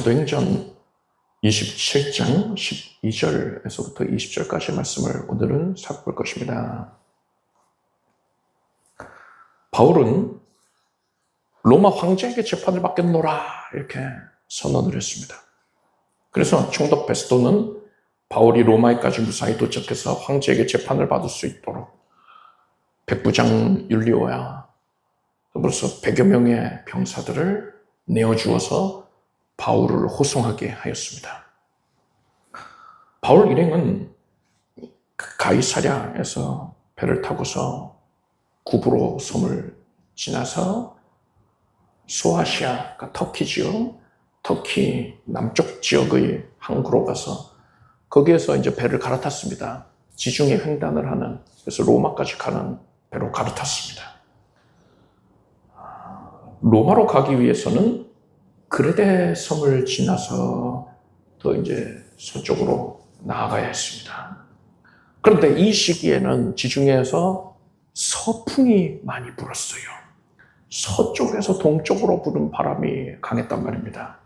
사도행전 27장 12절에서부터 20절까지 말씀을 오늘은 살펴볼 것입니다. 바울은 로마 황제에게 재판을 받겠노라 이렇게 선언을 했습니다. 그래서 총독 베스토는 바울이 로마에까지 무사히 도착해서 황제에게 재판을 받을 수 있도록 백부장 율리오야 벌써 100여 명의 병사들을 내어주어서 바울을 호송하게 하였습니다. 바울 일행은 가이사랴에서 배를 타고서 구브로 섬을 지나서 소아시아, 터키지요. 터키 남쪽 지역의 항구로 가서 거기에서 이제 배를 갈아탔습니다. 지중해 횡단을 하는, 그래서 로마까지 가는 배로 갈아탔습니다. 로마로 가기 위해서는 그레데 섬을 지나서 더 이제 서쪽으로 나아가야 했습니다. 그런데 이 시기에는 지중해에서 서풍이 많이 불었어요. 서쪽에서 동쪽으로 부는 바람이 강했단 말입니다.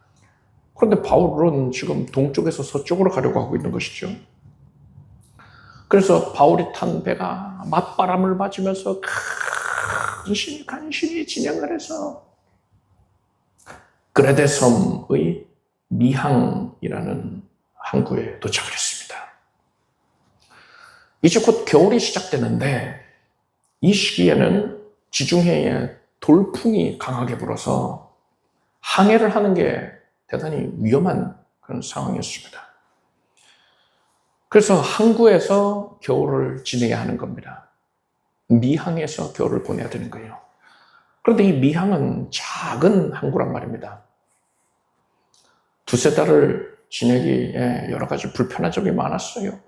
그런데 바울은 지금 동쪽에서 서쪽으로 가려고 하고 있는 것이죠. 그래서 바울이 탄 배가 맞바람을 맞으면서 간신히 진행을 해서 그레데 섬의 미항이라는 항구에 도착을 했습니다. 이제 곧 겨울이 시작되는데 이 시기에는 지중해에 돌풍이 강하게 불어서 항해를 하는 게 대단히 위험한 그런 상황이었습니다. 그래서 항구에서 겨울을 지내야 하는 겁니다. 미항에서 겨울을 보내야 되는 거예요. 그런데 이 미항은 작은 항구란 말입니다. 두세 달을 지내기에 여러 가지 불편한 점이 많았어요.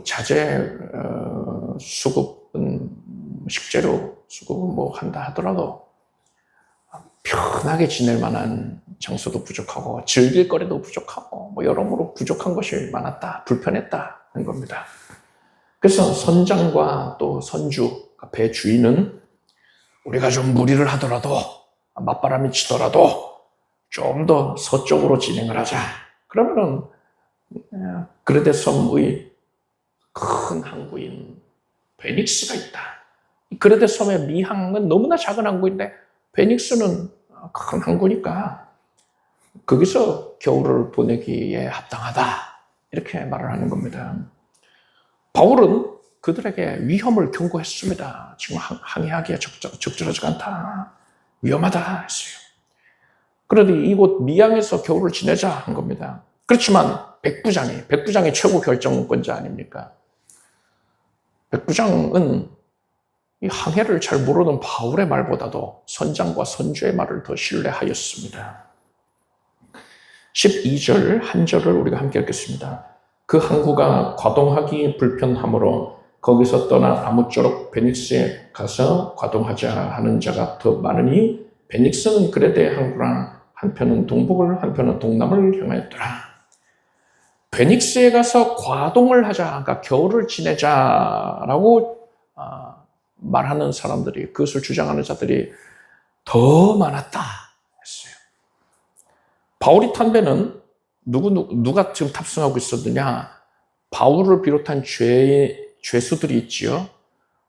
자재 수급은 식재료 수급은 한다 하더라도 편하게 지낼 만한 장소도 부족하고 즐길 거리도 부족하고 여러모로 부족한 것이 많았다, 불편했다 하는 겁니다. 그래서 선장과 또 선주, 배 주인은 우리가 좀 무리를 하더라도 맞바람이 치더라도 좀 더 서쪽으로 진행을 하자. 그러면은 그레데 섬의 큰 항구인 베닉스가 있다. 그레데 섬의 미항은 너무나 작은 항구인데 베닉스는 큰 항구니까 거기서 겨울을 보내기에 합당하다. 이렇게 말을 하는 겁니다. 바울은 그들에게 위험을 경고했습니다. 지금 항해하기에 적절하지 않다. 위험하다 했어요. 그런데 이곳 미항에서 겨울을 지내자 한 겁니다. 그렇지만 백부장이 최고 결정권자 아닙니까? 백부장은 이 항해를 잘 모르는 바울의 말보다도 선장과 선주의 말을 더 신뢰하였습니다. 12절 한 절을 우리가 함께 읽겠습니다. 그 항구가 과동하기 불편하므로 거기서 떠나 아무쪼록 베닉스에 가서 과동하자 하는 자가 더 많으니 베닉스는 그레데 항구라 한편은 동북을 한편은 동남을 향하였더라. 베닉스에 가서 과동을 하자, 그러니까 겨울을 지내자라고 말하는 사람들이, 그것을 주장하는 자들이 더 많았다 했어요. 바울이 탄 배는 누가 지금 탑승하고 있었느냐? 바울을 비롯한 죄수들이 있지요.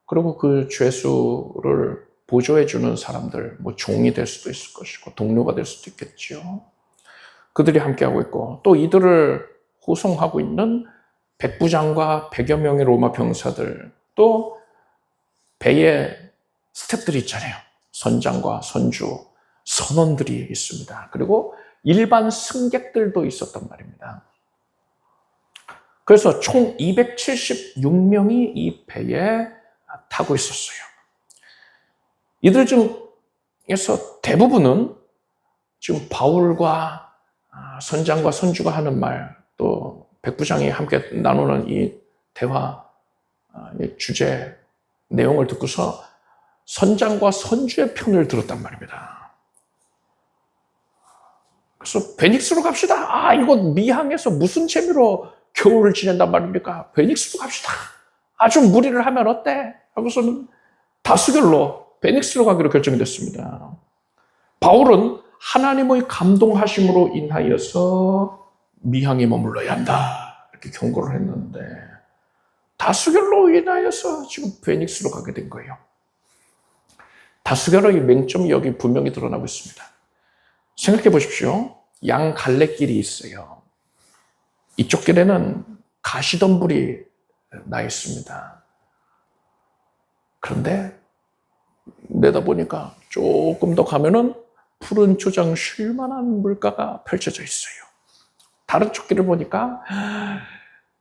그리고 그 죄수를 보조해주는 사람들, 종이 될 수도 있을 것이고 동료가 될 수도 있겠지요. 그들이 함께하고 있고 또 이들을 호송하고 있는 백부장과 100여 명의 로마 병사들, 또 배의 스태프들이 있잖아요. 선장과 선주, 선원들이 있습니다. 그리고 일반 승객들도 있었단 말입니다. 그래서 총 276명이 이 배에 타고 있었어요. 이들 중에서 대부분은 지금 바울과 선장과 선주가 하는 말, 또 백부장이 함께 나누는 이 대화, 주제, 내용을 듣고서 선장과 선주의 편을 들었단 말입니다. 그래서 베닉스로 갑시다. 이곳 미항에서 무슨 재미로 겨울을 지낸단 말입니까? 베닉스로 갑시다. 좀 무리를 하면 어때? 하고서는 다수결로 베닉스로 가기로 결정이 됐습니다. 바울은 하나님의 감동하심으로 인하여서 미향에 머물러야 한다. 이렇게 경고를 했는데 다수결로 인하여서 지금 베닉스로 가게 된 거예요. 다수결의 맹점이 여기 분명히 드러나고 있습니다. 생각해 보십시오. 양 갈래길이 있어요. 이쪽 길에는 가시덤불이 나 있습니다. 그런데 내다보니까 조금 더 가면은 푸른 초장 쉴만한 물가가 펼쳐져 있어요. 다른 쪽 길을 보니까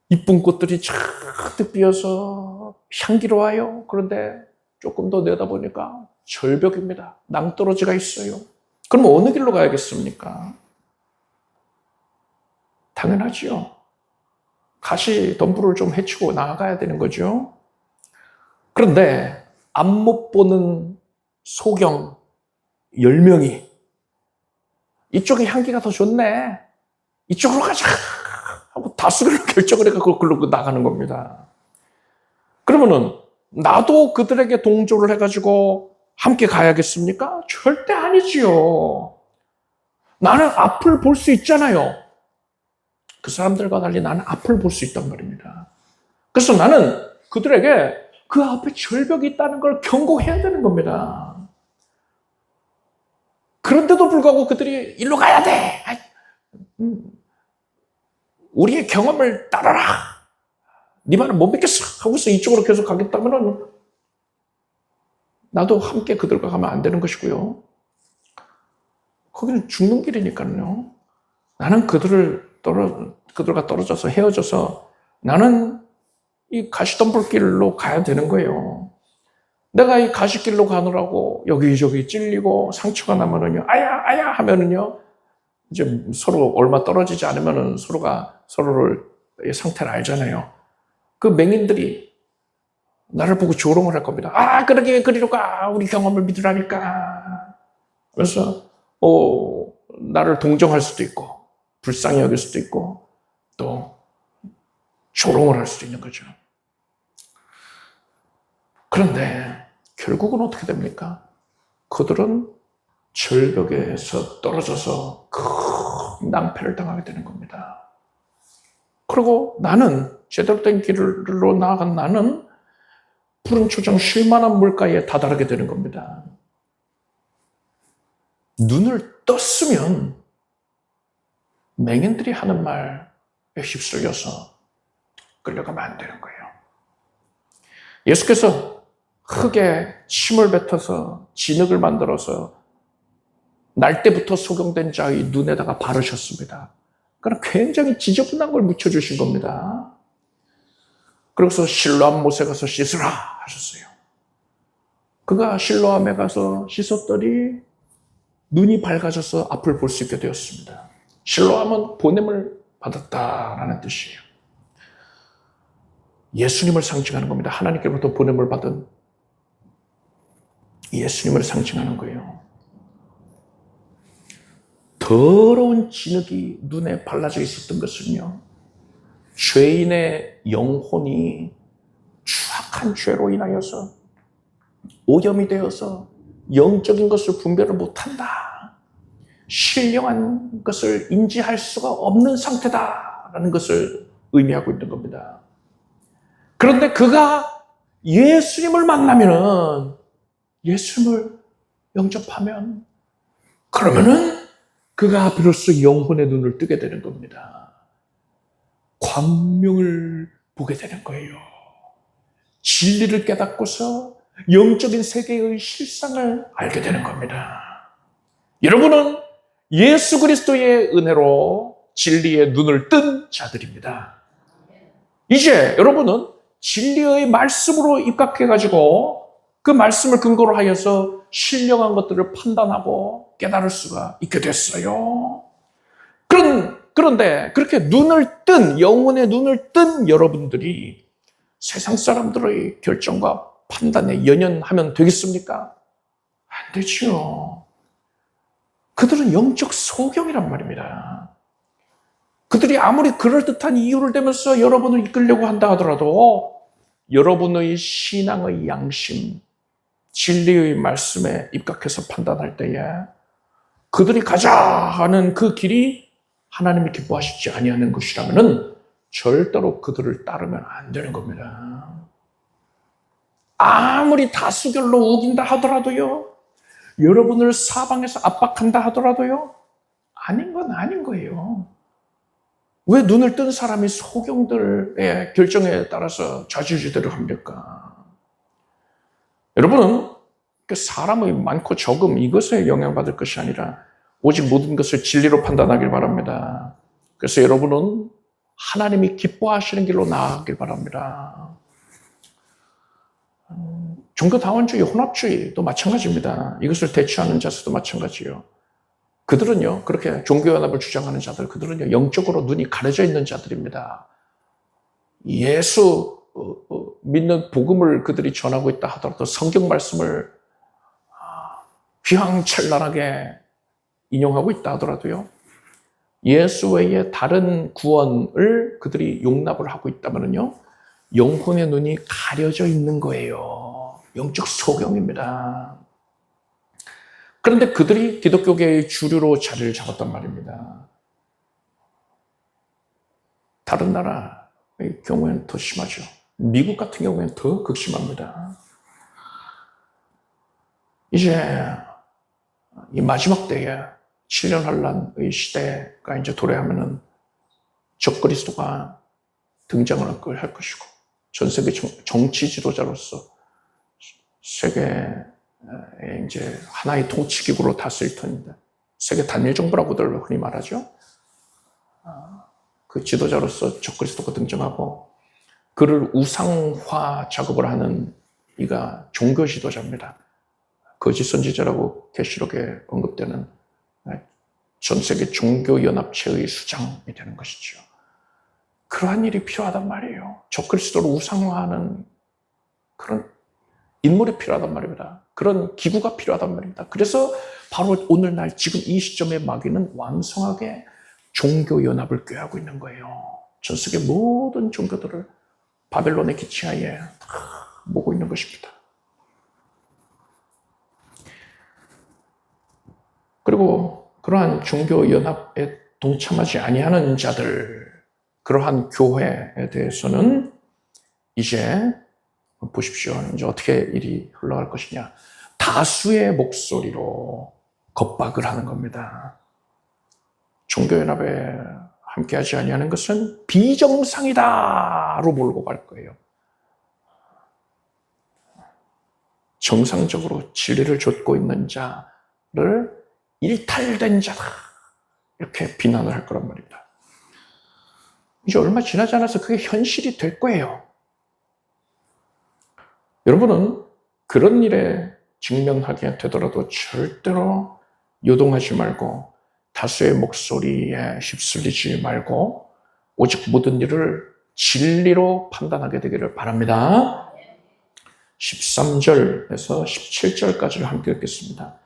이쁜 꽃들이 잔뜩 피어서 향기로워요. 그런데 조금 더 내다보니까 절벽입니다. 낭떠러지가 있어요. 그럼 어느 길로 가야겠습니까? 당연하지요. 가시덤불을 좀 헤치고 나아가야 되는 거죠. 그런데 앞못 보는 소경 10명이 이쪽의 향기가 더 좋네. 이쪽으로 가자 하고 다수결로 결정을 해서 글로 나가는 겁니다. 그러면은 나도 그들에게 동조를 해가지고 함께 가야겠습니까? 절대 아니지요. 나는 앞을 볼 수 있잖아요. 그 사람들과 달리 나는 앞을 볼 수 있단 말입니다. 그래서 나는 그들에게 그 앞에 절벽이 있다는 걸 경고해야 되는 겁니다. 그런데도 불구하고 그들이 일로 가야 돼. 우리의 경험을 따라라. 네 말은 못 믿겠어. 하고서 이쪽으로 계속 가겠다면 나도 함께 그들과 가면 안 되는 것이고요. 거기는 죽는 길이니까요. 나는 그들과 떨어져서 헤어져서 나는 이 가시덤불길로 가야 되는 거예요. 내가 이 가시길로 가느라고 여기저기 찔리고 상처가 나면은요, 아야 하면은요, 이제 서로 얼마 떨어지지 않으면은 서로가 서로를 상태를 알잖아요. 그 맹인들이 나를 보고 조롱을 할 겁니다. 그러게 그리로 가. 우리 경험을 믿으라니까. 그래서 나를 동정할 수도 있고 불쌍히 여길 수도 있고 또 조롱을 할 수도 있는 거죠. 그런데 결국은 어떻게 됩니까? 그들은 절벽에서 떨어져서 큰 낭패를 당하게 되는 겁니다. 그리고 나는 제대로 된 길로 나아간 나는 푸른 초장 쉴만한 물가에 다다르게 되는 겁니다. 눈을 떴으면 맹인들이 하는 말에 휩쓸려서 끌려가면 안 되는 거예요. 예수께서 흙에 침을 뱉어서 진흙을 만들어서 날 때부터 소경된 자의 눈에다가 바르셨습니다. 그러니까 굉장히 지저분한 걸 묻혀주신 겁니다. 그래서 실로암 못에 가서 씻으라 하셨어요. 그가 실로암에 가서 씻었더니 눈이 밝아져서 앞을 볼 수 있게 되었습니다. 실로암은 보냄을 받았다라는 뜻이에요. 예수님을 상징하는 겁니다. 하나님께로부터 보냄을 받은 예수님을 상징하는 거예요. 더러운 진흙이 눈에 발라져 있었던 것은요, 죄인의 영혼이 추악한 죄로 인하여서 오염이 되어서 영적인 것을 분별을 못한다. 신령한 것을 인지할 수가 없는 상태다라는 것을 의미하고 있는 겁니다. 그런데 그가 예수님을 만나면은, 예수님을 영접하면, 그러면은 그가 비로소 영혼의 눈을 뜨게 되는 겁니다. 광명을 보게 되는 거예요. 진리를 깨닫고서 영적인 세계의 실상을 알게 되는 겁니다. 여러분은 예수 그리스도의 은혜로 진리의 눈을 뜬 자들입니다. 이제 여러분은 진리의 말씀으로 입각해가지고 그 말씀을 근거로 하여서 신령한 것들을 판단하고 깨달을 수가 있게 됐어요. 그런데 그렇게 눈을 뜬, 영혼의 눈을 뜬 여러분들이 세상 사람들의 결정과 판단에 연연하면 되겠습니까? 안 되죠. 그들은 영적 소경이란 말입니다. 그들이 아무리 그럴듯한 이유를 대면서 여러분을 이끌려고 한다 하더라도 여러분의 신앙의 양심, 진리의 말씀에 입각해서 판단할 때에 그들이 가자 하는 그 길이 하나님이 기뻐하시지 아니하는 것이라면은 절대로 그들을 따르면 안 되는 겁니다. 아무리 다수결로 우긴다 하더라도요, 여러분을 사방에서 압박한다 하더라도요, 아닌 건 아닌 거예요. 왜 눈을 뜬 사람이 소경들의 결정에 따라서 좌지우지대로 합니까? 여러분은 사람의 많고 적음 이것에 영향받을 것이 아니라 오직 모든 것을 진리로 판단하길 바랍니다. 그래서 여러분은 하나님이 기뻐하시는 길로 나아가길 바랍니다. 종교다원주의, 혼합주의도 마찬가지입니다. 이것을 대처하는 자들도 마찬가지예요. 그들은요, 그렇게 종교연합을 주장하는 자들, 그들은요, 영적으로 눈이 가려져 있는 자들입니다. 예수 믿는 복음을 그들이 전하고 있다 하더라도 성경 말씀을 휘황찬란하게 인용하고 있다 하더라도요, 예수 외에 다른 구원을 그들이 용납을 하고 있다면요, 영혼의 눈이 가려져 있는 거예요. 영적 소경입니다. 그런데 그들이 기독교계의 주류로 자리를 잡았단 말입니다. 다른 나라의 경우에는 더 심하죠. 미국 같은 경우에는 더 극심합니다. 이제 이 마지막 때에 7년 환란의 시대가 이제 도래하면은 적그리스도가 등장을 할 것이고, 전 세계 정치 지도자로서 세계에 이제 하나의 통치기구로 다스릴 터입니다. 세계 단일 정부라고들 흔히 말하죠. 그 지도자로서 적그리스도가 등장하고, 그를 우상화 작업을 하는 이가 종교 지도자입니다. 거짓 선지자라고 계시록에 언급되는 전 세계 종교연합체의 수장이 되는 것이죠. 그러한 일이 필요하단 말이에요. 적그리스도를 우상화하는 그런 인물이 필요하단 말입니다. 그런 기구가 필요하단 말입니다. 그래서 바로 오늘날 지금 이 시점에 마귀는 왕성하게 종교연합을 꾀하고 있는 거예요. 전 세계 모든 종교들을 바벨론의 기치하에 모으고 있는 것입니다. 그리고 그러한 종교연합에 동참하지 아니하는 자들, 그러한 교회에 대해서는 이제 보십시오. 이제 어떻게 일이 흘러갈 것이냐. 다수의 목소리로 겁박을 하는 겁니다. 종교연합에 함께하지 아니하는 것은 비정상이다로 몰고 갈 거예요. 정상적으로 진리를 좇고 있는 자를 일탈된 자다, 이렇게 비난을 할 거란 말입니다. 이제 얼마 지나지 않아서 그게 현실이 될 거예요. 여러분은 그런 일에 직면하게 되더라도 절대로 요동하지 말고 다수의 목소리에 휩쓸리지 말고 오직 모든 일을 진리로 판단하게 되기를 바랍니다. 13절에서 17절까지를 함께 읽겠습니다.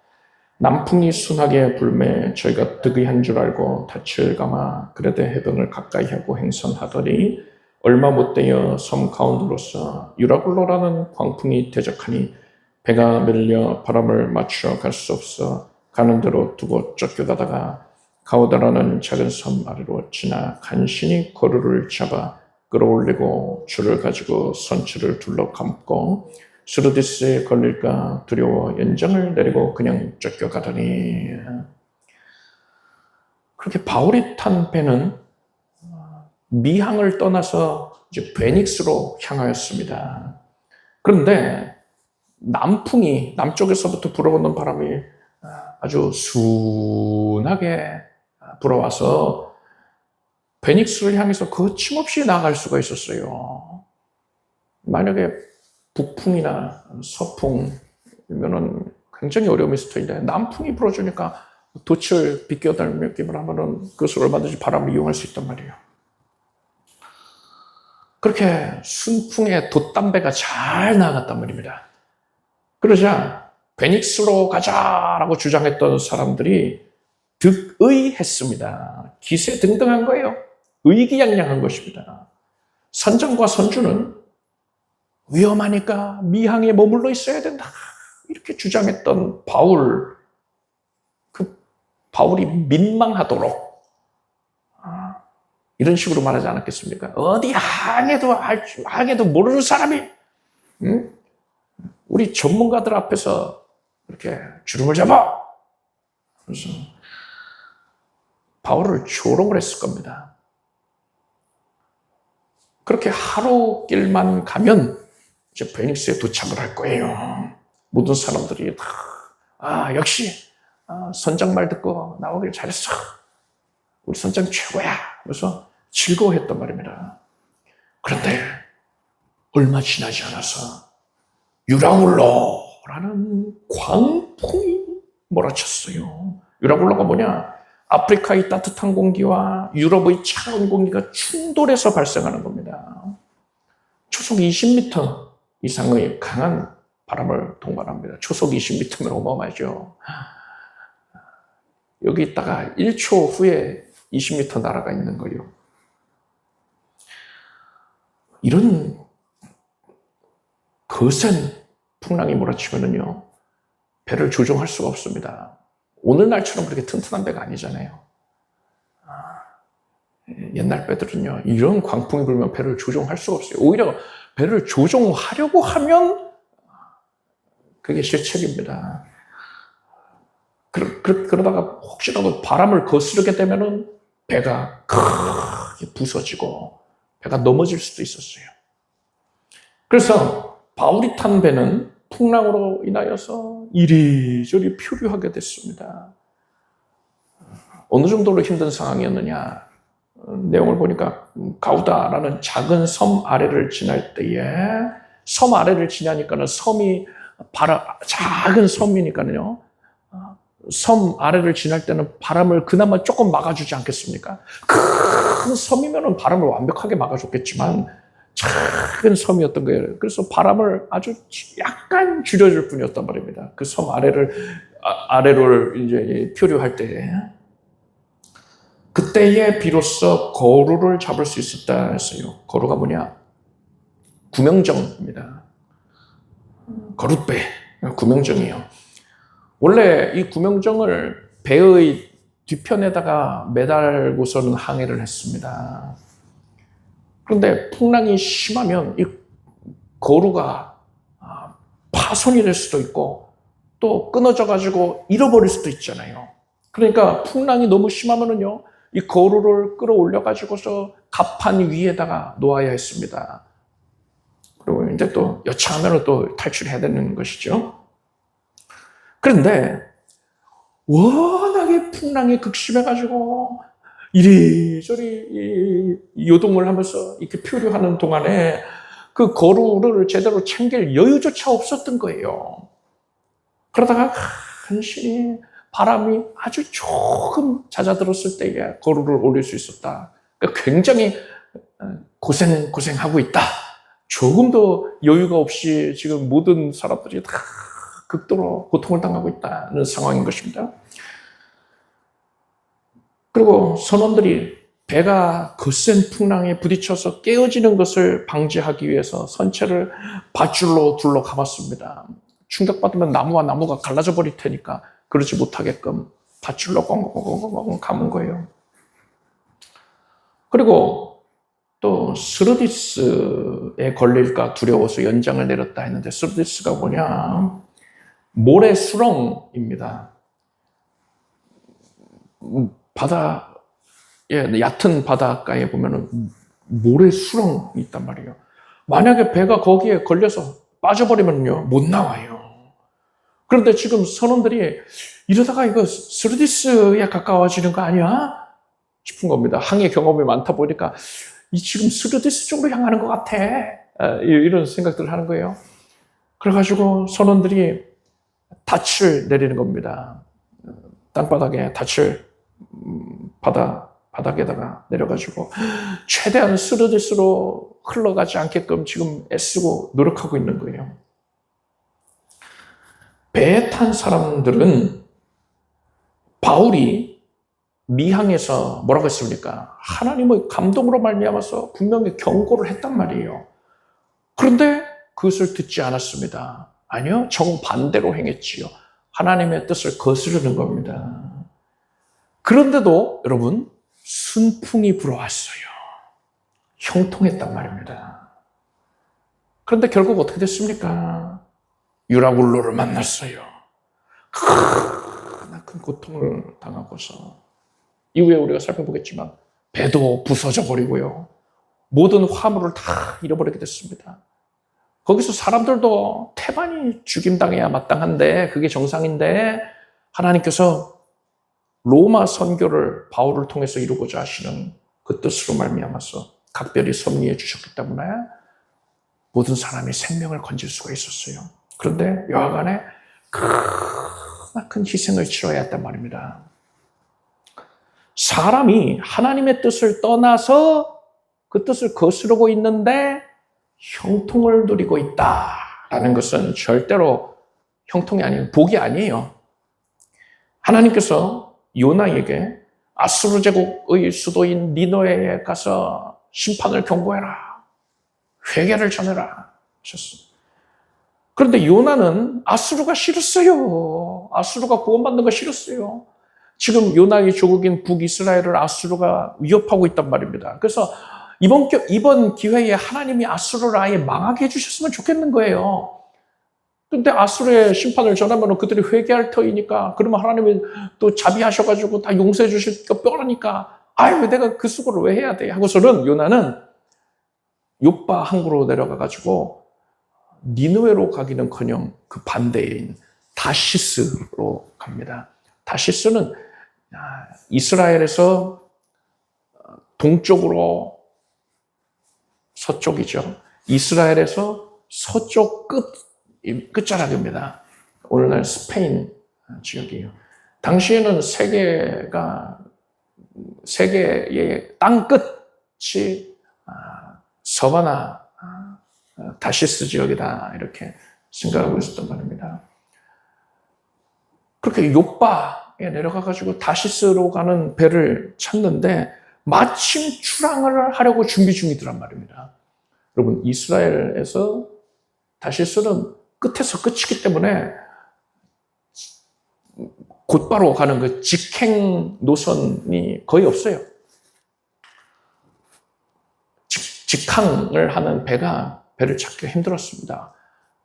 남풍이 순하게 불매 저희가 득의한 줄 알고 닻을 감아 그레데 해변을 가까이 하고 행선하더니 얼마 못되어 섬 가운데로서 유라굴로라는 광풍이 대적하니 배가 밀려 바람을 맞추어 갈 수 없어 가는 대로 두고 쫓겨가다가 가오다라는 작은 섬 아래로 지나 간신히 거루를 잡아 끌어올리고 줄을 가지고 선체를 둘러 감고 수르디스에 걸릴까 두려워 연장을 내리고 그냥 쫓겨가더니, 그렇게 바울이 탄 배는 미항을 떠나서 이제 베닉스로 향하였습니다. 그런데 남풍이 남쪽에서부터 불어오는 바람이 아주 순하게 불어와서 베닉스를 향해서 거침없이 나갈 수가 있었어요. 만약에 북풍이나 서풍이면은 굉장히 어려움이 있을 텐데 남풍이 불어주니까 돛을 비껴달기만 하면은 그것을 얼마든지 바람을 이용할 수 있단 말이에요. 그렇게 순풍의 돛담배가 잘 나갔단 말입니다. 그러자 베닉스로 가자라고 주장했던 사람들이 득의했습니다. 기세등등한 거예요. 의기양양한 것입니다. 선장과 선주는 위험하니까 미항에 머물러 있어야 된다, 이렇게 주장했던 바울, 그 바울이 민망하도록 이런 식으로 말하지 않았겠습니까? 어디 항해도 모르는 사람이 우리 전문가들 앞에서 이렇게 주름을 잡아. 그래서 바울을 조롱을 했을 겁니다. 그렇게 하루 길만 가면 이제 베니스에 도착을 할 거예요. 모든 사람들이 다 역시 선장 말 듣고 나오길 잘했어. 우리 선장 최고야. 그래서 즐거워했단 말입니다. 그런데 얼마 지나지 않아서 유라굴로라는 광풍이 몰아쳤어요. 유라굴로가 뭐냐? 아프리카의 따뜻한 공기와 유럽의 차가운 공기가 충돌해서 발생하는 겁니다. 초속 20m 이상의 강한 바람을 동반합니다. 초속 20m면 어마어마하죠. 여기 있다가 1초 후에 20m 날아가 있는 거예요. 이런 거센 풍랑이 몰아치면은요, 배를 조종할 수가 없습니다. 오늘날처럼 그렇게 튼튼한 배가 아니잖아요. 옛날 배들은요, 이런 광풍이 불면 배를 조종할 수가 없어요. 오히려 배를 조종하려고 하면 그게 실책입니다. 그러다가 혹시라도 바람을 거스르게 되면은 배가 크게 부서지고 배가 넘어질 수도 있었어요. 그래서 바울이 탄 배는 풍랑으로 인하여서 이리저리 표류하게 됐습니다. 어느 정도로 힘든 상황이었느냐? 내용을 보니까 가우다라는 작은 섬 아래를 지날 때에, 섬 아래를 지나니까는 섬이 작은 섬이니까요, 섬 아래를 지날 때는 바람을 그나마 조금 막아주지 않겠습니까? 큰 섬이면 바람을 완벽하게 막아줬겠지만 작은 섬이었던 거예요. 그래서 바람을 아주 약간 줄여줄 뿐이었단 말입니다. 그 섬 아래로 이제 표류할 때, 그때에 비로소 거루를 잡을 수 있었다 했어요. 거루가 뭐냐? 구명정입니다. 거룻배, 구명정이에요. 원래 이 구명정을 배의 뒤편에다가 매달고서는 항해를 했습니다. 그런데 풍랑이 심하면 이 거루가 파손이 될 수도 있고 또 끊어져가지고 잃어버릴 수도 있잖아요. 그러니까 풍랑이 너무 심하면은요, 이 거루를 끌어올려가지고서 갑판 위에다가 놓아야 했습니다. 그리고 이제 또 여차하면 또 탈출해야 되는 것이죠. 그런데 워낙에 풍랑이 극심해가지고 이리저리 요동을 하면서 이렇게 표류하는 동안에 그 거루를 제대로 챙길 여유조차 없었던 거예요. 그러다가 간신히 바람이 아주 조금 잦아들었을 때에 거루를 올릴 수 있었다. 그러니까 굉장히 고생하고 있다. 조금도 여유가 없이 지금 모든 사람들이 다 극도로 고통을 당하고 있다는 상황인 것입니다. 그리고 선원들이 배가 거센 풍랑에 부딪혀서 깨어지는 것을 방지하기 위해서 선체를 밧줄로 둘러 감았습니다. 충격받으면 나무와 나무가 갈라져 버릴 테니까 그러지 못하게끔 밧줄로 꽁꽁꽁꽁 감은 거예요. 그리고 또 스르디스에 걸릴까 두려워서 연장을 내렸다 했는데, 스르디스가 뭐냐? 모래 수렁입니다. 얕은 바닷가에 보면은 모래 수렁이 있단 말이에요. 만약에 배가 거기에 걸려서 빠져버리면요, 못 나와요. 그런데 지금 선원들이 이러다가 이거 스르디스에 가까워지는 거 아니야? 싶은 겁니다. 항해 경험이 많다 보니까 지금 스르디스 쪽으로 향하는 것 같아. 이런 생각들을 하는 거예요. 그래가지고 선원들이 닻을 내리는 겁니다. 땅바닥에 닻을 바닥에다가 내려가지고 최대한 스르디스로 흘러가지 않게끔 지금 애쓰고 노력하고 있는 거예요. 배에 탄 사람들은 바울이 미항에서 뭐라고 했습니까? 하나님의 감동으로 말미암아서 분명히 경고를 했단 말이에요. 그런데 그것을 듣지 않았습니다. 아니요, 정반대로 행했지요. 하나님의 뜻을 거스르는 겁니다. 그런데도 여러분 순풍이 불어왔어요. 형통했단 말입니다. 그런데 결국 어떻게 됐습니까? 유라굴로를 만났어요. 큰 고통을 당하고서 이후에 우리가 살펴보겠지만 배도 부서져 버리고요. 모든 화물을 다 잃어버리게 됐습니다. 거기서 사람들도 태반이 죽임당해야 마땅한데 그게 정상인데 하나님께서 로마 선교를 바울을 통해서 이루고자 하시는 그 뜻으로 말미암아서 각별히 섭리해 주셨기 때문에 모든 사람이 생명을 건질 수가 있었어요. 그런데 여하간에 큰 희생을 치러야 했단 말입니다. 사람이 하나님의 뜻을 떠나서 그 뜻을 거스르고 있는데 형통을 누리고 있다라는 것은 절대로 형통이 아니에요. 복이 아니에요. 하나님께서 요나에게 아수르 제국의 수도인 니느웨에 가서 심판을 경고해라. 회개를 전해라 하셨습니다. 그런데 요나는 아수르가 싫었어요. 아수르가 구원받는 거 싫었어요. 지금 요나의 조국인 북이스라엘을 아수르가 위협하고 있단 말입니다. 그래서 이번 기회에 하나님이 아수르를 아예 망하게 해주셨으면 좋겠는 거예요. 근데 아수르의 심판을 전하면 그들이 회개할 터이니까 그러면 하나님이 또 자비하셔가지고 다 용서해 주실 거 뻔하니까 아유 내가 그 수고를 왜 해야 돼 하고서는 요나는 욥바 항구로 내려가가지고 니느웨로 가기는커녕 그 반대인 다시스로 갑니다. 다시스는 이스라엘에서 동쪽으로 서쪽이죠. 이스라엘에서 서쪽 끝자락입니다. 오늘날 스페인 지역이에요. 당시에는 세계의 땅 끝이 서바나 다시스 지역이다 이렇게 생각하고 있었단 말입니다. 그렇게 욥바에 내려가가지고 다시스로 가는 배를 찾는데 마침 출항을 하려고 준비 중이더란 말입니다. 여러분 이스라엘에서 다시스는 끝에서 끝이기 때문에 곧바로 가는 그 직행 노선이 거의 없어요. 직항을 하는 배를 찾기가 힘들었습니다.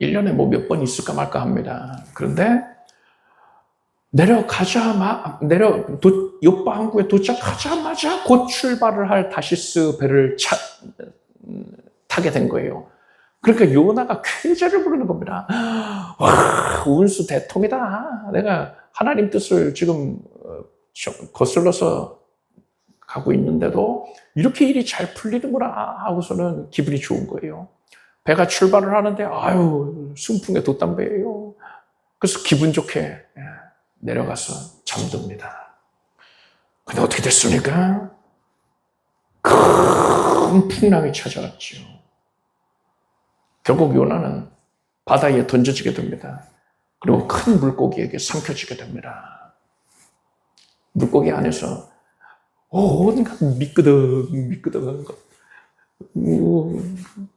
1년에 뭐 몇 번 있을까 말까 합니다. 그런데 욥바 항구에 도착하자마자 곧 출발을 할 다시스 배를 타게 된 거예요. 그러니까 요나가 쾌재를 부르는 겁니다. 와, 운수 대통이다. 내가 하나님 뜻을 지금 거슬러서 가고 있는데도 이렇게 일이 잘 풀리는구나 하고서는 기분이 좋은 거예요. 배가 출발을 하는데 아유 순풍에 돛담배예요. 그래서 기분 좋게 내려가서 잠듭니다. 근데 어떻게 됐습니까? 큰 풍랑이 찾아왔죠. 결국 요나는 바다에 던져지게 됩니다. 그리고 큰 물고기에게 삼켜지게 됩니다. 물고기 안에서 온갖 미끄덕한 것,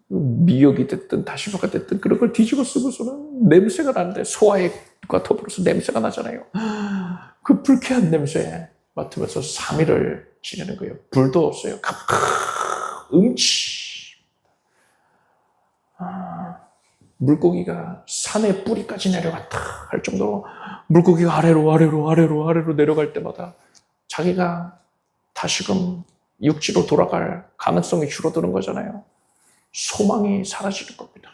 미역이 됐든 다시마가 됐든 그런 걸 뒤집어 쓰고서는 냄새가 나는데 소화액과 더불어서 냄새가 나잖아요. 그 불쾌한 냄새 맡으면서 3일을 지내는 거예요. 불도 없어요. 음치. 물고기가 산의 뿌리까지 내려갔다 할 정도로 물고기가 아래로 내려갈 때마다 자기가 다시금 육지로 돌아갈 가능성이 줄어드는 거잖아요. 소망이 사라지는 겁니다.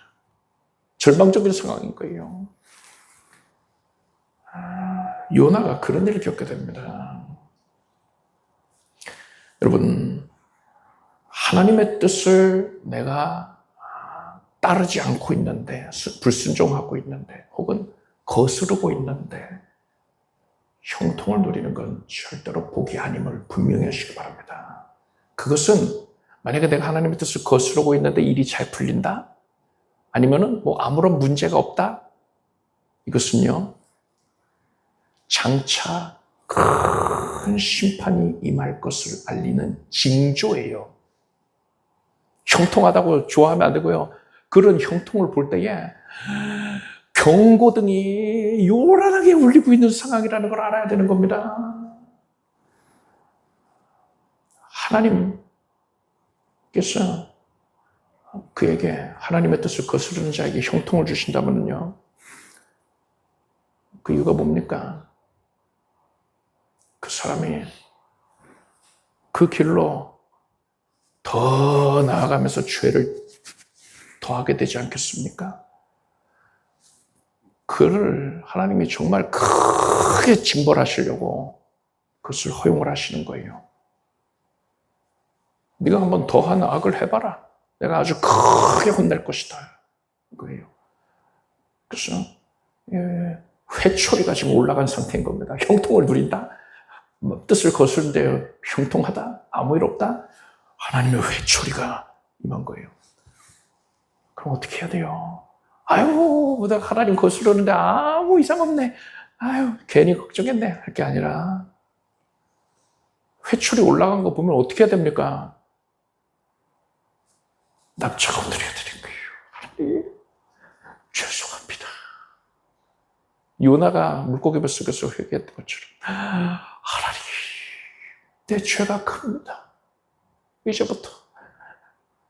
절망적인 상황인 거예요. 요나가 그런 일을 겪게 됩니다. 여러분, 하나님의 뜻을 내가 따르지 않고 있는데, 불순종하고 있는데, 혹은 거스르고 있는데 형통을 누리는 건 절대로 복이 아님을 분명히 하시기 바랍니다. 그것은 만약에 내가 하나님의 뜻을 거스르고 있는데 일이 잘 풀린다? 아니면은 뭐 아무런 문제가 없다? 이것은요, 장차 큰 심판이 임할 것을 알리는 징조예요. 형통하다고 좋아하면 안 되고요. 그런 형통을 볼 때에 경고등이 요란하게 울리고 있는 상황이라는 걸 알아야 되는 겁니다. 하나님께서 그에게 하나님의 뜻을 거스르는 자에게 형통을 주신다면요, 그 이유가 뭡니까? 그 사람이 그 길로 더 나아가면서 죄를 더하게 되지 않겠습니까? 그를 하나님이 정말 크게 징벌하시려고 그것을 허용을 하시는 거예요. 네가 한번 더한 악을 해봐라. 내가 아주 크게 혼낼 것이다. 그거예요. 그래서 회초리가 지금 올라간 상태인 겁니다. 형통을 누린다? 뜻을 거스른데 형통하다? 아무 일 없다? 하나님의 회초리가 임한 거예요. 그럼 어떻게 해야 돼요? 아유, 내가 하나님 거스르는데 아무 이상 없네. 아유, 괜히 걱정했네. 할 게 아니라 회초리 올라간 거 보면 어떻게 해야 됩니까? 납작하고 드려야 되는 거예요. 하나님, 죄송합니다. 요나가 물고기 뱃속에서 회개했던 것처럼 하나님, 내 죄가 큽니다. 이제부터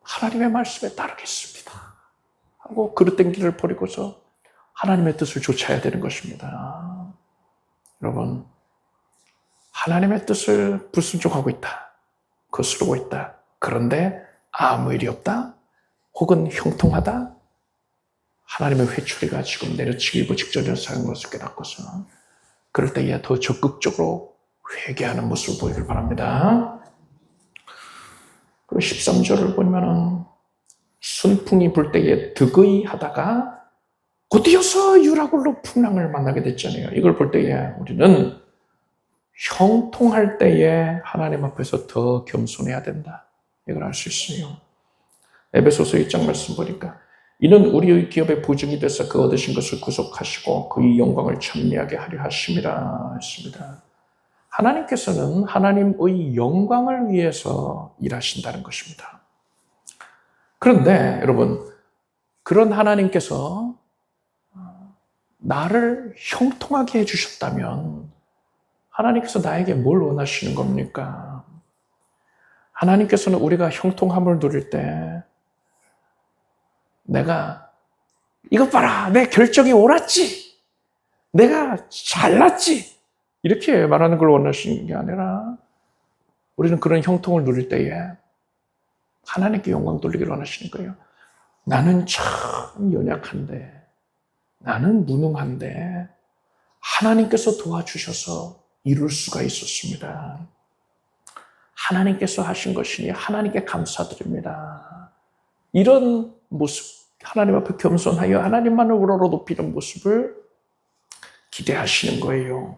하나님의 말씀에 따르겠습니다. 하고 그릇된 길을 버리고서 하나님의 뜻을 좇아야 되는 것입니다. 여러분, 하나님의 뜻을 불순종하고 있다. 거스르고 있다. 그런데 아무 일이 없다. 혹은 형통하다. 하나님의 회초리가 지금 내려치기 일부 직전이라서 하는 것을 깨닫고서 그럴 때에 더 적극적으로 회개하는 모습을 보이길 바랍니다. 그리고 13절을 보면은 순풍이 불 때에 득의 하다가 곧이어서 유라굴로 풍랑을 만나게 됐잖아요. 이걸 볼 때에 우리는 형통할 때에 하나님 앞에서 더 겸손해야 된다. 이걸 알 수 있어요. 에베소서 1장 말씀 보니까 이는 우리의 기업의 보증이 돼서 그 얻으신 것을 구속하시고 그의 영광을 찬미하게 하려 하심이라 했습니다. 하나님께서는 하나님의 영광을 위해서 일하신다는 것입니다. 그런데 여러분, 그런 하나님께서 나를 형통하게 해주셨다면 하나님께서 나에게 뭘 원하시는 겁니까? 하나님께서는 우리가 형통함을 누릴 때 내가 이것 봐라, 내 결정이 옳았지, 내가 잘났지, 이렇게 말하는 걸 원하시는 게 아니라 우리는 그런 형통을 누릴 때에 하나님께 영광 돌리기를 원하시는 거예요. 나는 참 연약한데, 나는 무능한데 하나님께서 도와주셔서 이룰 수가 있었습니다. 하나님께서 하신 것이니 하나님께 감사드립니다. 이런 모습, 하나님 앞에 겸손하여 하나님만을 우러러 높이는 모습을 기대하시는 거예요.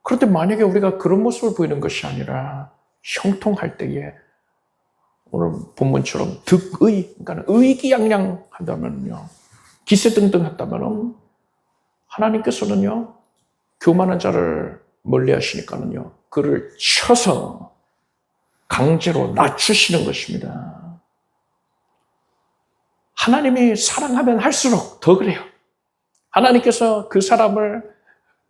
그런데 만약에 우리가 그런 모습을 보이는 것이 아니라 형통할 때에 오늘 본문처럼 득의, 그러니까 의기양양하다면요, 기세등등하다면은 하나님께서는요, 교만한 자를 멀리 하시니까는요, 그를 쳐서 강제로 낮추시는 것입니다. 하나님이 사랑하면 할수록 더 그래요. 하나님께서 그 사람을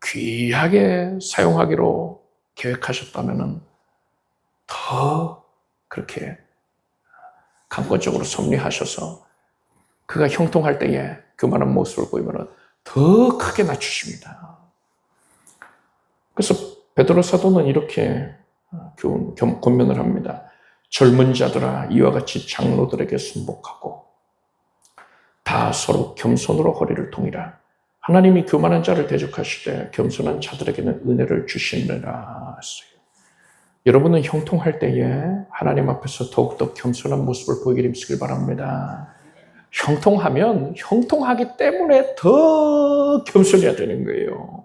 귀하게 사용하기로 계획하셨다면 더 그렇게 강권적으로 섭리하셔서 그가 형통할 때에 교만한 모습을 보이면 더 크게 낮추십니다. 그래서 베드로 사도는 이렇게 권면을 합니다. 젊은 자들아, 이와 같이 장로들에게 순복하고 다 서로 겸손으로 허리를 동이라. 하나님이 교만한 자를 대적하시되 겸손한 자들에게는 은혜를 주시느라 했어요. 여러분은 형통할 때에 하나님 앞에서 더욱더 겸손한 모습을 보이길 힘쓰길 바랍니다. 형통하면 형통하기 때문에 더 겸손해야 되는 거예요.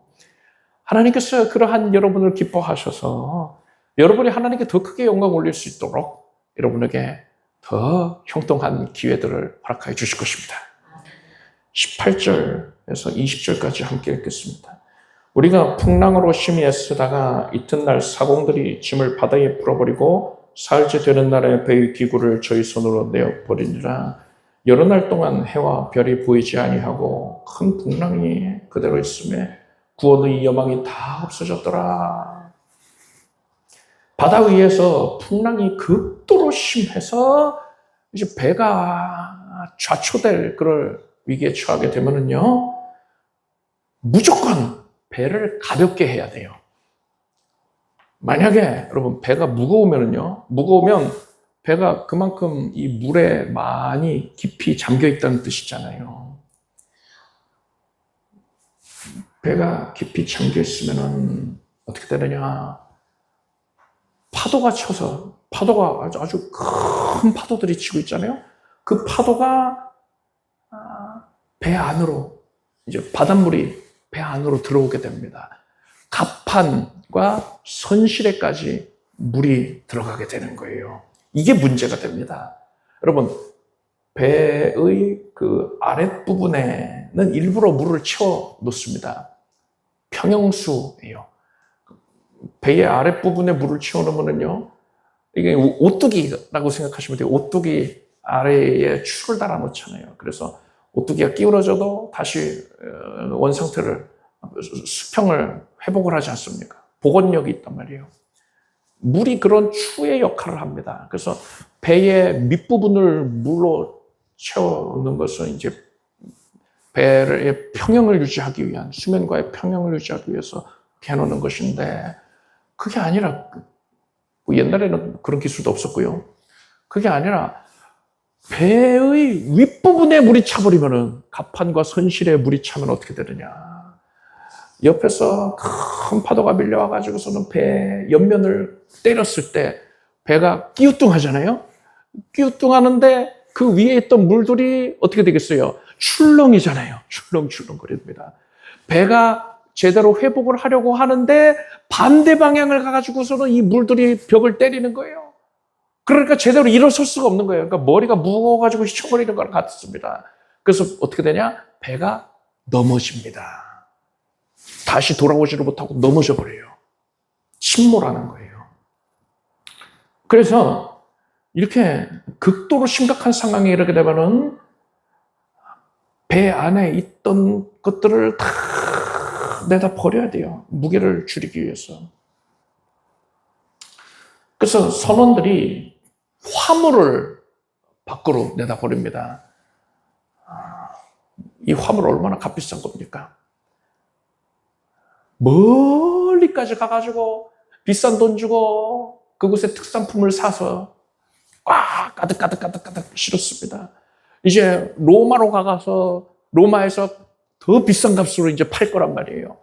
하나님께서 그러한 여러분을 기뻐하셔서 여러분이 하나님께 더 크게 영광 올릴 수 있도록 여러분에게 더 형통한 기회들을 허락하여 주실 것입니다. 18절에서 20절까지 함께 읽겠습니다. 우리가 풍랑으로 심히 애쓰다가 이튿날 사공들이 짐을 바다에 풀어버리고 사흘째 되는 날에 배의 기구를 저희 손으로 내어버리니라. 여러 날 동안 해와 별이 보이지 아니하고 큰 풍랑이 그대로 있음에 구원의 여망이 다 없어졌더라. 바다 위에서 풍랑이 극도로 심해서 이제 배가 좌초될 그럴 위기에 처하게 되면은요, 무조건 배를 가볍게 해야 돼요. 만약에 여러분 배가 무거우면 배가 그만큼 이 물에 많이 깊이 잠겨 있다는 뜻이잖아요. 배가 깊이 잠겨 있으면은 어떻게 되느냐? 파도가 쳐서, 파도가 아주 큰 파도들이 치고 있잖아요. 그 파도가 배 안으로, 이제 바닷물이 배 안으로 들어오게 됩니다. 갑판과 선실에까지 물이 들어가게 되는 거예요. 이게 문제가 됩니다. 여러분, 배의 그 아랫부분에는 일부러 물을 채워 놓습니다. 평형수예요. 배의 아랫부분에 물을 채워 놓으면요, 이게 오뚜기라고 생각하시면 돼요. 오뚜기 아래에 축을 달아 놓잖아요. 그래서 오뚜기가 기울어져도 다시 원상태를, 수평을 회복을 하지 않습니까? 복원력이 있단 말이에요. 물이 그런 추의 역할을 합니다. 그래서 배의 밑부분을 물로 채워놓는 것은 이제 배의 평형을 유지하기 위한, 수면과의 평형을 유지하기 위해서 해놓는 것인데, 그게 아니라, 옛날에는 그런 기술도 없었고요. 그게 아니라 배의 윗부분에 물이 차버리면은, 갑판과 선실에 물이 차면 어떻게 되느냐. 옆에서 큰 파도가 밀려와가지고서는 배 옆면을 때렸을 때 배가 끼우뚱하잖아요. 끼우뚱하는데 그 위에 있던 물들이 어떻게 되겠어요? 출렁이잖아요. 출렁출렁거립니다. 배가 제대로 회복을 하려고 하는데 반대 방향을 가가지고서는 이 물들이 벽을 때리는 거예요. 그러니까 제대로 일어설 수가 없는 거예요. 그러니까 머리가 무거워가지고 휘청거리는 거랑 같습니다. 그래서 어떻게 되냐? 배가 넘어집니다. 다시 돌아오지를 못하고 넘어져 버려요. 침몰하는 거예요. 그래서 이렇게 극도로 심각한 상황에 이르게 되면은 배 안에 있던 것들을 다 내다 버려야 돼요. 무게를 줄이기 위해서. 그래서 선원들이 화물을 밖으로 내다 버립니다. 이 화물 얼마나 값비싼 겁니까? 멀리까지 가가지고 비싼 돈 주고 그곳에 특산품을 사서 가득 실었습니다. 이제 로마로 가서 로마에서 더 비싼 값으로 이제 팔 거란 말이에요.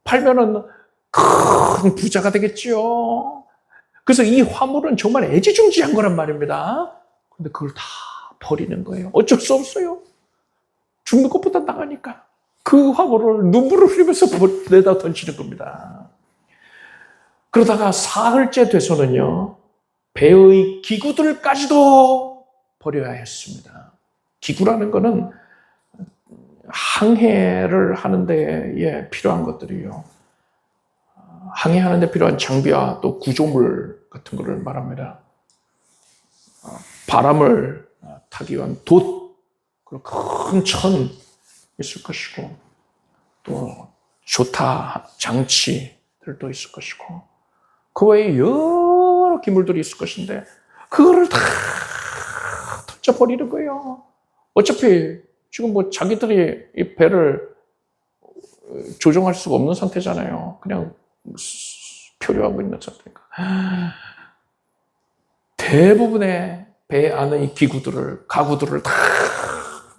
팔면은 큰 부자가 되겠지요. 그래서 이 화물은 정말 애지중지한 거란 말입니다. 근데 그걸 다 버리는 거예요. 어쩔 수 없어요. 죽는 것보다 나가니까. 그 화물을 눈물을 흘리면서 내다 던지는 겁니다. 그러다가 사흘째 돼서는요, 배의 기구들까지도 버려야 했습니다. 기구라는 거는 항해를 하는 데에 필요한 것들이요. 항해하는 데 필요한 장비와 또 구조물 같은 것을 말합니다. 바람을 타기 위한 돛, 그리고 큰 천 있을 것이고, 또 조타 장치들도 있을 것이고, 그 외에 여러 기물들이 있을 것인데, 그거를 다 던져버리는 거예요. 어차피 지금 뭐 자기들이 이 배를 조종할 수가 없는 상태잖아요. 그냥 표류하고 있는 상태니까. 대부분의 배 안의 기구들을, 가구들을 다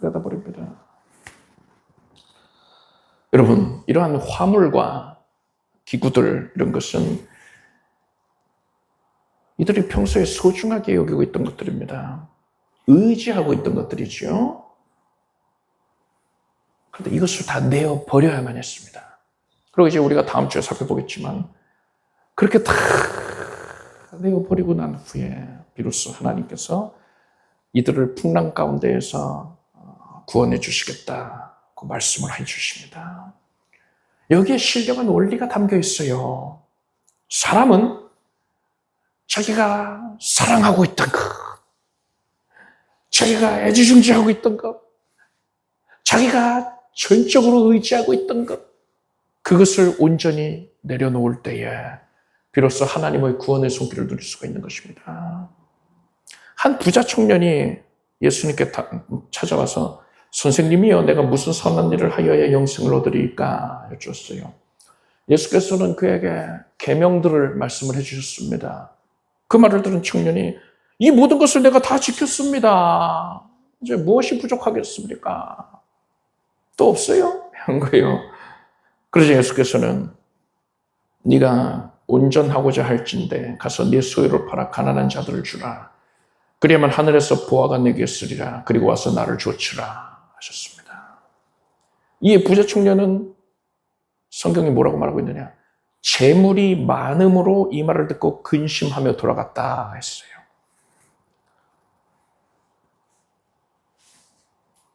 내다 버립니다. 여러분, 이러한 화물과 기구들, 이런 것은 이들이 평소에 소중하게 여기고 있던 것들입니다. 의지하고 있던 것들이죠. 그런데 이것을 다 내어 버려야만 했습니다. 그리고 이제 우리가 다음 주에 살펴보겠지만, 그렇게 다 내어 버리고 난 후에 비로소 하나님께서 이들을 풍랑 가운데에서 구원해 주시겠다고 말씀을 해 주십니다. 여기에 신령한 원리가 담겨 있어요. 사람은 자기가 사랑하고 있던 것, 자기가 애지중지하고 있던 것, 자기가 전적으로 의지하고 있던 것, 그것을 온전히 내려놓을 때에 비로소 하나님의 구원의 손길을 누릴 수가 있는 것입니다. 한 부자 청년이 예수님께 찾아와서 선생님이여 내가 무슨 선한 일을 하여야 영생을 얻으리까 여쭈었어요. 예수께서는 그에게 계명들을 말씀을 해주셨습니다. 그 말을 들은 청년이 이 모든 것을 내가 다 지켰습니다. 이제 무엇이 부족하겠습니까? 또 없어요? 한 거예요. 그래서 예수께서는 네가 온전하고자 할진대 가서 네 소유를 팔아 가난한 자들을 주라. 그리하면 하늘에서 보화가 내게 있으리라. 그리고 와서 나를 좇으라 하셨습니다. 이 부자 청년은 성경이 뭐라고 말하고 있느냐? 재물이 많음으로 이 말을 듣고 근심하며 돌아갔다 했어요.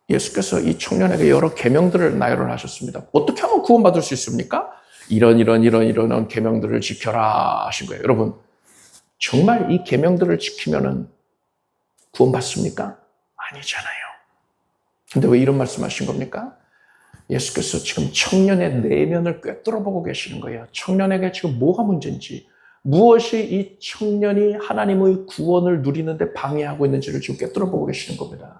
예수께서 이 청년에게 여러 계명들을 나열을 하셨습니다. 어떻게 하면 구원받을 수 있습니까? 이런 계명들을 지켜라 하신 거예요. 여러분, 정말 이 계명들을 지키면은 구원받습니까? 아니잖아요. 근데 왜 이런 말씀하신 겁니까? 예수께서 지금 청년의 내면을 꿰뚫어보고 계시는 거예요. 청년에게 지금 뭐가 문제인지, 무엇이 이 청년이 하나님의 구원을 누리는데 방해하고 있는지를 지금 꿰뚫어보고 계시는 겁니다.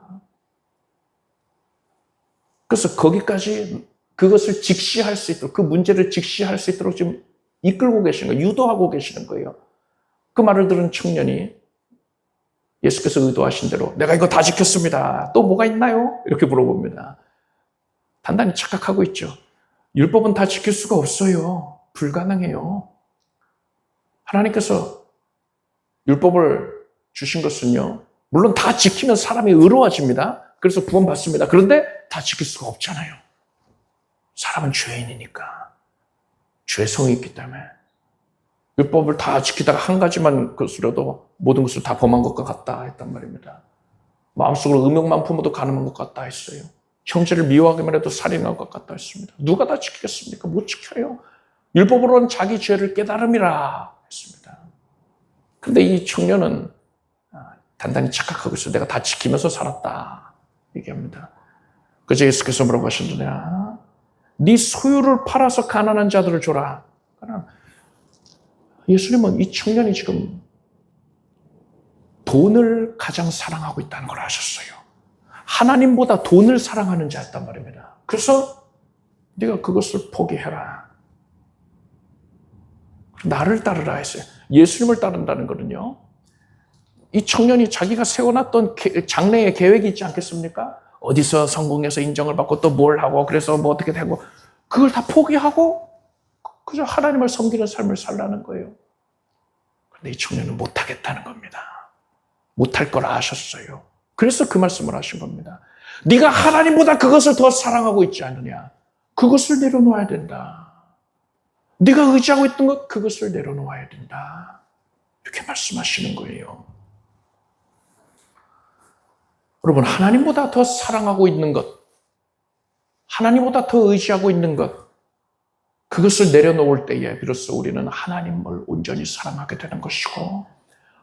그래서 거기까지 그것을 직시할 수 있도록, 그 문제를 직시할 수 있도록 지금 이끌고 계시는 거예요. 유도하고 계시는 거예요. 그 말을 들은 청년이 예수께서 의도하신 대로 내가 이거 다 지켰습니다. 또 뭐가 있나요? 이렇게 물어봅니다. 단단히 착각하고 있죠. 율법은 다 지킬 수가 없어요. 불가능해요. 하나님께서 율법을 주신 것은요, 물론 다 지키면 사람이 의로워집니다. 그래서 구원받습니다. 그런데 다 지킬 수가 없잖아요. 사람은 죄인이니까. 죄성이 있기 때문에. 율법을 다 지키다가 한 가지만 거스려도 모든 것을 다 범한 것과 같다 했단 말입니다. 마음속으로 음욕만 품어도 가늠한 것 같다 했어요. 형제를 미워하기만 해도 살인한 것 같다 했습니다. 누가 다 지키겠습니까? 못 지켜요. 율법으로는 자기 죄를 깨달음이라 했습니다. 그런데 이 청년은 단단히 착각하고 있어요. 내가 다 지키면서 살았다 얘기합니다. 그래서 예수께서 뭐라고 하셨느냐? 네 소유를 팔아서 가난한 자들을 줘라. 예수님은 이 청년이 지금 돈을 가장 사랑하고 있다는 걸 아셨어요. 하나님보다 돈을 사랑하는 자였단 말입니다. 그래서 네가 그것을 포기해라. 나를 따르라 했어요. 예수님을 따른다는 거는요, 이 청년이 자기가 세워놨던 장래의 계획이 있지 않겠습니까? 어디서 성공해서 인정을 받고 또 뭘 하고 그래서 뭐 어떻게 되고 그걸 다 포기하고 그저 하나님을 섬기는 삶을 살라는 거예요. 그런데 이 청년은 못하겠다는 겁니다. 못할 걸 아셨어요. 그래서 그 말씀을 하신 겁니다. 네가 하나님보다 그것을 더 사랑하고 있지 않느냐. 그것을 내려놓아야 된다. 네가 의지하고 있던 것 그것을 내려놓아야 된다. 이렇게 말씀하시는 거예요. 여러분, 하나님보다 더 사랑하고 있는 것, 하나님보다 더 의지하고 있는 것, 그것을 내려놓을 때에 비로소 우리는 하나님을 온전히 사랑하게 되는 것이고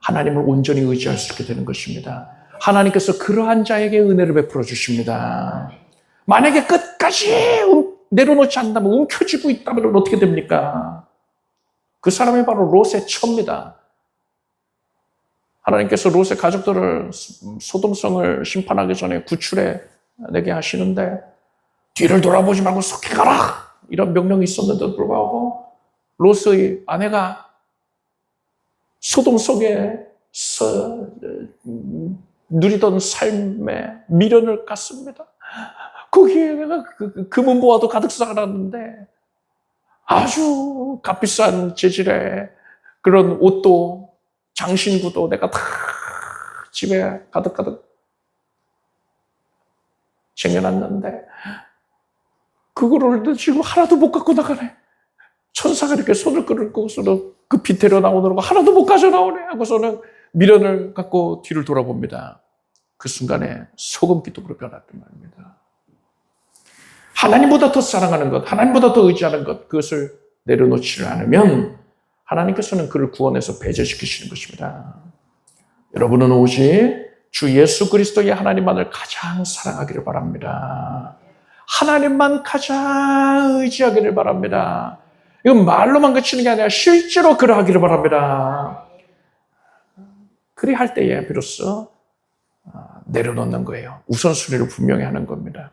하나님을 온전히 의지할 수 있게 되는 것입니다. 하나님께서 그러한 자에게 은혜를 베풀어 주십니다. 만약에 끝까지 내려놓지 않는다면 움켜쥐고 있다면 어떻게 됩니까? 그 사람이 바로 롯의 처입니다. 하나님께서 롯의 가족들을 소돔성을 심판하기 전에 구출해 내게 하시는데 뒤를 돌아보지 말고 속히 가라! 이런 명령이 있었는데도 불구하고 롯의 아내가 소돔 속에서 누리던 삶에 미련을 갖습니다. 거기에 내가 금은보화도 가득 쌓아놨는데 아주 값비싼 재질의 그런 옷도 장신구도 내가 다 집에 가득가득 쟁여놨는데 그거를 지금 하나도 못 갖고 나가네. 천사가 이렇게 손을 끌고서는 그 비태려 나오느라고 하나도 못 가져 나오네 하고서는 미련을 갖고 뒤를 돌아봅니다. 그 순간에 소금 기둥으로 변했단 말입니다. 하나님보다 더 사랑하는 것, 하나님보다 더 의지하는 것, 그것을 내려놓지를 않으면 하나님께서는 그를 구원해서 배제시키시는 것입니다. 여러분은 오직 주 예수 그리스도의 하나님만을 가장 사랑하기를 바랍니다. 하나님만 가장 의지하기를 바랍니다. 이건 말로만 그치는 게 아니라 실제로 그러하기를 바랍니다. 그리할 때에 비로소 내려놓는 거예요. 우선순위를 분명히 하는 겁니다.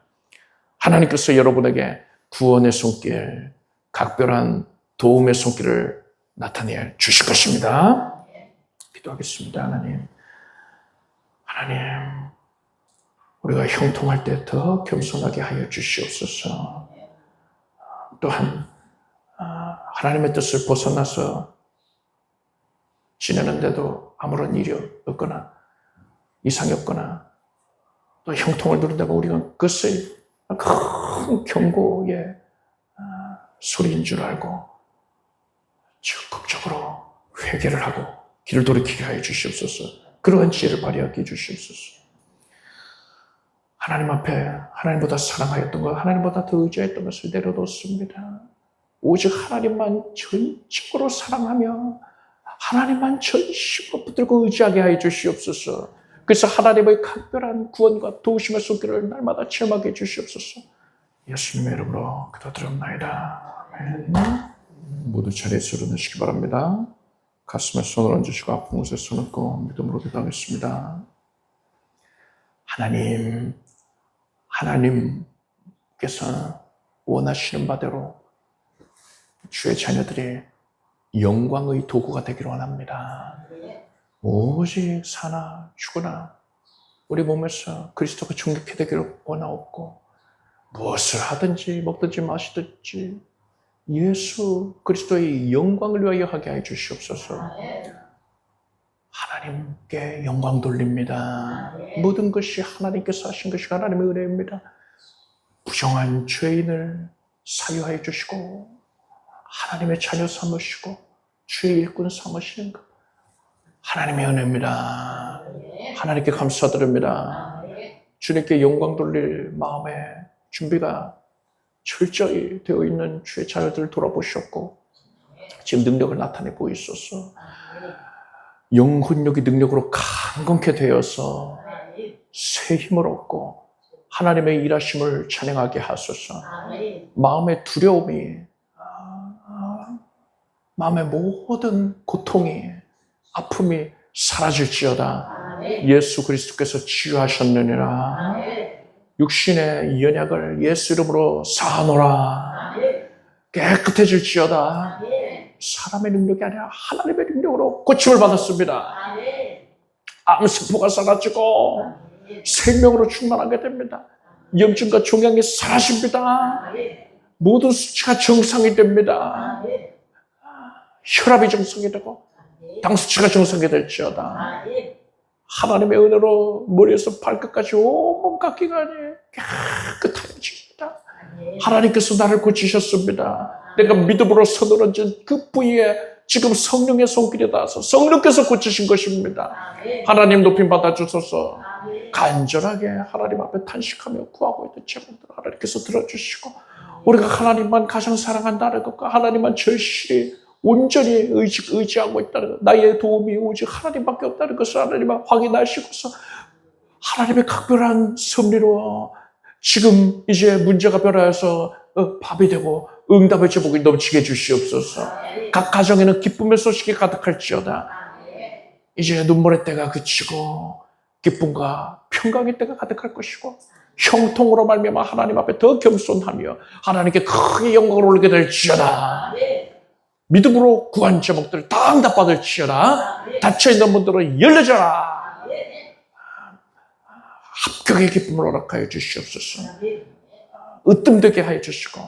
하나님께서 여러분에게 구원의 손길, 각별한 도움의 손길을 나타내 주실 것입니다. 기도하겠습니다. 하나님, 우리가 형통할 때 더 겸손하게 하여 주시옵소서. 또한 하나님의 뜻을 벗어나서 지내는데도 아무런 일이 없거나 이상이 없거나 또 형통을 누린다고 우리가 그것이 큰 경고의 소리인 줄 알고 적극적으로 회개를 하고 길을 돌이키게 하여 주시옵소서. 그러한 지혜를 발휘하게 해주시옵소서. 하나님 앞에 하나님보다 사랑하였던 것, 하나님보다 더 의지했던 것을 내려놓습니다. 오직 하나님만 전적으로 사랑하며 하나님만 전심으로 붙들고 의지하게 하여 주시옵소서. 그래서 하나님의 각별한 구원과 도우심의 손길을 날마다 체험하게 해주시옵소서. 예수님의 이름으로 기도드립니다. 아멘. 모두 자리에서 일어나시기 바랍니다. 가슴에 손을 얹으시고 아픈 곳에 손을 얹고 믿음으로 기도하겠습니다. 하나님께서 원하시는 바대로 주의 자녀들이 영광의 도구가 되기를 원합니다. 오직 사나 죽으나 우리 몸에서 그리스도가 존귀케 되기를 원하옵고 무엇을 하든지 먹든지 마시든지 예수 그리스도의 영광을 위하여 하게 하여 주시옵소서. 하나님께 영광 돌립니다. 모든 것이 하나님께서 하신 것이 하나님의 은혜입니다. 부정한 죄인을 사유하여 주시고 하나님의 자녀 삼으시고 주의 일꾼 삼으시는 것 하나님의 은혜입니다. 하나님께 감사드립니다. 주님께 영광 돌릴 마음의 준비가 철저히 되어 있는 주의 자녀들을 돌아보셨고 지금 능력을 나타내 보이소서. 영혼력이 능력으로 강건케 되어서 새 힘을 얻고 하나님의 일하심을 찬양하게 하소서. 마음의 두려움이 마음의 모든 고통이 아픔이 사라질지어다. 예수 그리스도께서 치유하셨느니라. 육신의 연약을 예수 이름으로 사하노라. 깨끗해질지어다. 사람의 능력이 아니라 하나님의 능력으로 고침을 받았습니다. 암세포가 사라지고 생명으로 충만하게 됩니다. 염증과 종양이 사라집니다. 모든 수치가 정상이 됩니다. 혈압이 정상이 되고 당 수치가 정상이 될지어다. 하나님의 은혜로 머리에서 발끝까지 온몸 각기관이 깨끗해집니다. 하나님께서 나를 고치셨습니다. 내가 믿음으로 손을 얹은 그 부위에 지금 성령의 손길이 닿아서 성령께서 고치신 것입니다. 하나님 높임 받아주소서. 간절하게 하나님 앞에 탄식하며 구하고 있는 제목들 하나님께서 들어주시고 우리가 하나님만 가장 사랑한다는 것과 하나님만 절실히 온전히 의지하고 있다는 것, 나의 도움이 오직 하나님밖에 없다는 것을 하나님만 확인하시고서 하나님의 각별한 섭리로 지금 이제 문제가 변화해서 밥이 되고 응답의 제목이 넘치게 해주시옵소서. 각 가정에는 기쁨의 소식이 가득할지어다. 이제 눈물의 때가 그치고 기쁨과 평강의 때가 가득할 것이고 형통으로 말미암아 하나님 앞에 더 겸손하며 하나님께 크게 영광을 올리게 될지어다. 믿음으로 구한 제목들 다 응답받을지어다. 닫혀있는 문들은 열려져라. 합격의 기쁨을 허락하여 주시옵소서. 으뜸되게 하여 주시고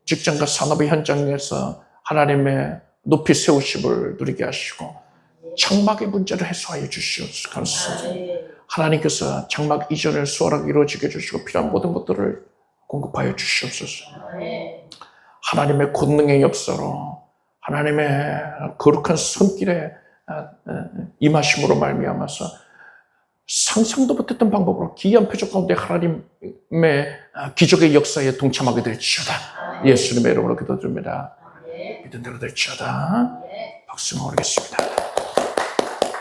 직장과 산업의 현장에서 하나님의 높이 세우심을 누리게 하시고 장막의 문제를 해소하여 주시옵소서. 감사합니다. 하나님께서 장막 이전을 수월하게 이루어지게 해주시고 필요한 모든 것들을 공급하여 주시옵소서. 하나님의 권능의 역사로 하나님의 거룩한 손길에 임하심으로 말미암아서 상상도 못했던 방법으로 기이한 표적 가운데 하나님의 기적의 역사에 동참하게 될지어다. 예수님의 이름으로 기도드립니다. 믿은 대로 될지어다. 박수를 올리겠습니다.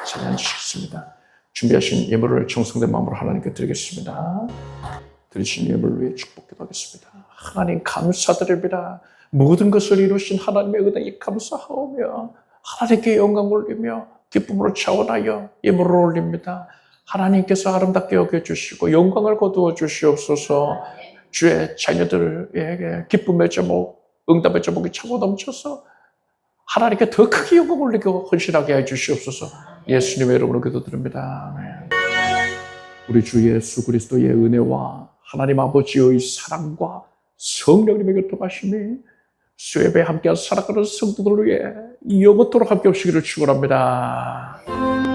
잘 앉으시겠습니다. 준비하신 예물을 정성된 마음으로 하나님께 드리겠습니다. 드리신 예물을 위해 축복 기도하겠습니다. 하나님 감사드립니다. 모든 것을 이루신 하나님의 은혜에 감사하오며 하나님께 영광 올리며 기쁨으로 차원하여 예물을 올립니다. 하나님께서 아름답게 여겨주시고 영광을 거두어 주시옵소서. 주의 자녀들에게 기쁨의 제목, 응답의 제목이 차고 넘쳐서 하나님께 더 크게 영광 올리고 헌신하게 해주시옵소서. 예수님의 이름으로 기도드립니다. 아멘. 우리 주 예수 그리스도의 은혜와 하나님 아버지의 사랑과 성령님의 교통하심이 수협에 함께한 살아가는 성도들을 위해 영원토록 함께 하시기를 축원합니다.